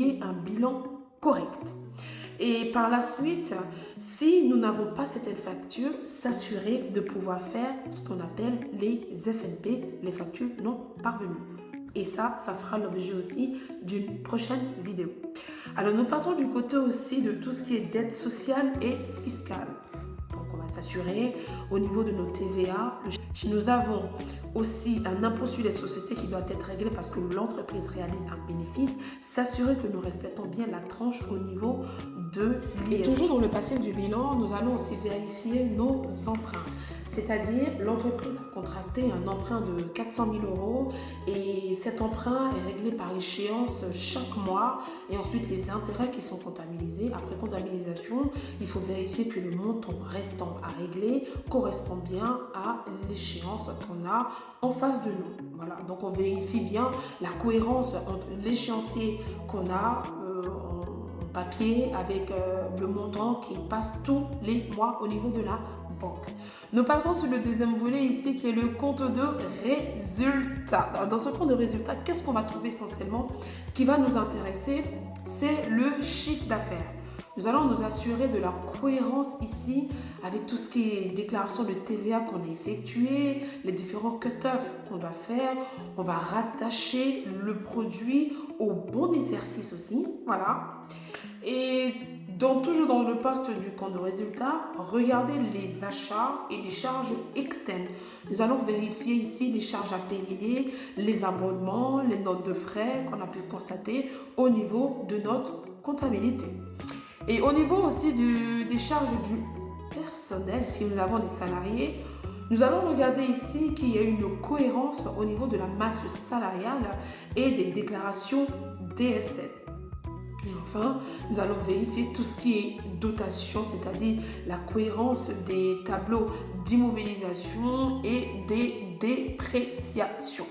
publier un bilan correct. Et par la suite, si nous n'avons pas certaines factures, s'assurer de pouvoir faire ce qu'on appelle les FNP, les factures non parvenues. Et ça fera l'objet aussi d'une prochaine vidéo. Alors, nous partons du côté aussi de tout ce qui est dette sociale et fiscale. Donc, on va s'assurer au niveau de nos TVA. Nous avons aussi un impôt sur les sociétés qui doit être réglé parce que l'entreprise réalise un bénéfice. S'assurer que nous respectons bien la tranche au niveau de l'IS. Et toujours dans le passif du bilan, nous allons aussi vérifier nos emprunts. C'est-à-dire, l'entreprise a contracté un emprunt de 400 000 € et cet emprunt est réglé par échéance chaque mois et ensuite les intérêts qui sont comptabilisés. Après comptabilisation, il faut vérifier que le montant restant à régler correspond bien à l'échéance qu'on a en face de nous. Voilà, donc on vérifie bien la cohérence entre l'échéancier qu'on a en papier avec le montant qui passe tous les mois au niveau de la banque. Nous partons sur le deuxième volet ici qui est le compte de résultats. Dans ce compte de résultats, qu'est-ce qu'on va trouver essentiellement qui va nous intéresser? C'est le chiffre d'affaires. Nous allons nous assurer de la cohérence ici avec tout ce qui est déclaration de TVA qu'on a effectué, les différents cut-offs qu'on doit faire. On va rattacher le produit au bon exercice aussi. Voilà. Et toujours dans le poste du compte de résultat, regardez les achats et les charges externes. Nous allons vérifier ici les charges à payer, les abonnements, les notes de frais qu'on a pu constater au niveau de notre comptabilité. Et au niveau aussi des charges du personnel, si nous avons des salariés, nous allons regarder ici qu'il y a une cohérence au niveau de la masse salariale et des déclarations DSN. Et enfin, nous allons vérifier tout ce qui est dotation, c'est-à-dire la cohérence des tableaux d'immobilisation et des dépréciations.